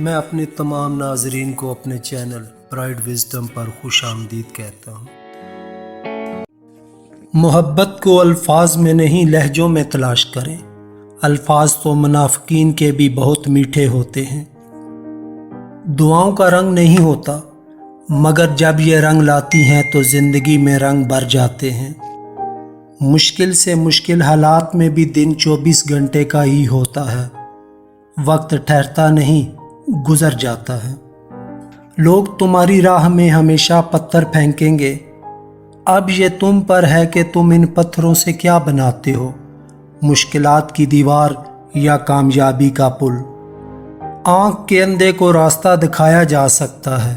میں اپنے تمام ناظرین کو اپنے چینل پرائڈ وزڈم پر خوش آمدید کہتا ہوں۔ محبت کو الفاظ میں نہیں لہجوں میں تلاش کریں، الفاظ تو منافقین کے بھی بہت میٹھے ہوتے ہیں۔ دعاؤں کا رنگ نہیں ہوتا، مگر جب یہ رنگ لاتی ہیں تو زندگی میں رنگ بھر جاتے ہیں۔ مشکل سے مشکل حالات میں بھی دن 24 گھنٹے کا ہی ہوتا ہے، وقت ٹھہرتا نہیں، گزر جاتا ہے۔ لوگ تمہاری راہ میں ہمیشہ پتھر پھینکیں گے، اب یہ تم پر ہے کہ تم ان پتھروں سے کیا بناتے ہو، مشکلات کی دیوار یا کامیابی کا پل۔ آنکھ کے اندھے کو راستہ دکھایا جا سکتا ہے،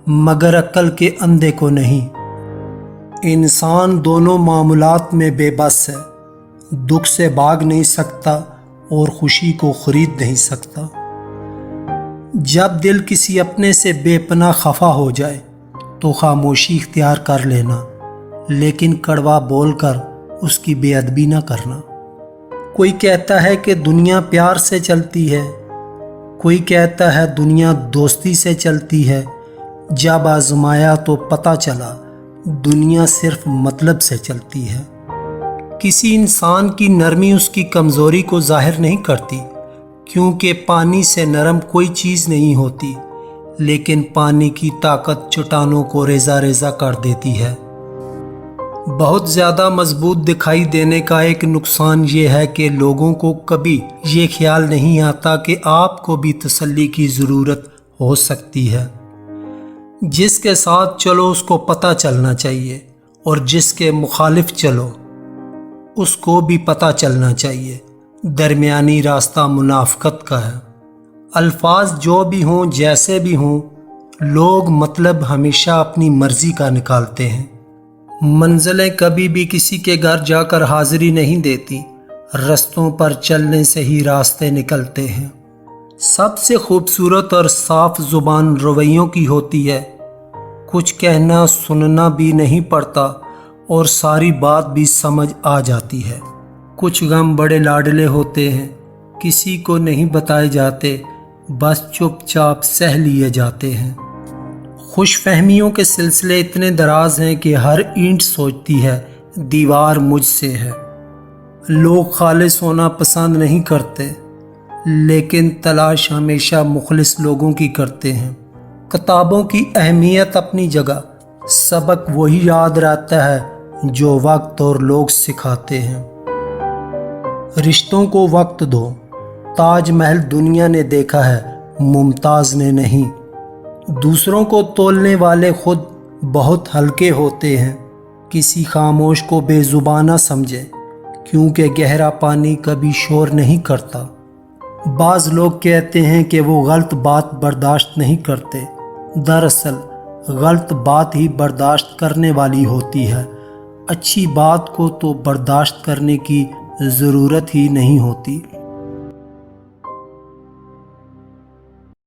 مگر عقل کے اندھے کو نہیں۔ انسان دونوں معاملات میں بے بس ہے، دکھ سے بھاگ نہیں سکتا اور خوشی کو خرید نہیں سکتا۔ جب دل کسی اپنے سے بے پناہ خفا ہو جائے تو خاموشی اختیار کر لینا، لیکن کڑوا بول کر اس کی بے ادبی نہ کرنا۔ کوئی کہتا ہے کہ دنیا پیار سے چلتی ہے، کوئی کہتا ہے دنیا دوستی سے چلتی ہے، جب آزمایا تو پتہ چلا دنیا صرف مطلب سے چلتی ہے۔ کسی انسان کی نرمی اس کی کمزوری کو ظاہر نہیں کرتی، کیونکہ پانی سے نرم کوئی چیز نہیں ہوتی، لیکن پانی کی طاقت چٹانوں کو ریزہ ریزہ کر دیتی ہے۔ بہت زیادہ مضبوط دکھائی دینے کا ایک نقصان یہ ہے کہ لوگوں کو کبھی یہ خیال نہیں آتا کہ آپ کو بھی تسلی کی ضرورت ہو سکتی ہے۔ جس کے ساتھ چلو اس کو پتہ چلنا چاہیے، اور جس کے مخالف چلو اس کو بھی پتہ چلنا چاہیے۔ درمیانی راستہ منافقت کا ہے۔ الفاظ جو بھی ہوں، جیسے بھی ہوں، لوگ مطلب ہمیشہ اپنی مرضی کا نکالتے ہیں۔ منزلیں کبھی بھی کسی کے گھر جا کر حاضری نہیں دیتی، رستوں پر چلنے سے ہی راستے نکلتے ہیں۔ سب سے خوبصورت اور صاف زبان رویوں کی ہوتی ہے، کچھ کہنا سننا بھی نہیں پڑتا اور ساری بات بھی سمجھ آ جاتی ہے۔ کچھ غم بڑے لاڈلے ہوتے ہیں، کسی کو نہیں بتائے جاتے، بس چپ چاپ سہ لیے جاتے ہیں۔ خوش فہمیوں کے سلسلے اتنے دراز ہیں کہ ہر اینٹ سوچتی ہے دیوار مجھ سے ہے۔ لوگ خالص ہونا پسند نہیں کرتے، لیکن تلاش ہمیشہ مخلص لوگوں کی کرتے ہیں۔ کتابوں کی اہمیت اپنی جگہ، سبق وہی یاد رہتا ہے جو وقت اور لوگ سکھاتے ہیں۔ رشتوں کو وقت دو، تاج محل دنیا نے دیکھا ہے، ممتاز نے نہیں۔ دوسروں کو تولنے والے خود بہت ہلکے ہوتے ہیں۔ کسی خاموش کو بے زبان نہ سمجھے، کیونکہ گہرا پانی کبھی شور نہیں کرتا۔ بعض لوگ کہتے ہیں کہ وہ غلط بات برداشت نہیں کرتے، دراصل غلط بات ہی برداشت کرنے والی ہوتی ہے، اچھی بات کو تو برداشت کرنے کی ضرورت ہی نہیں ہوتی۔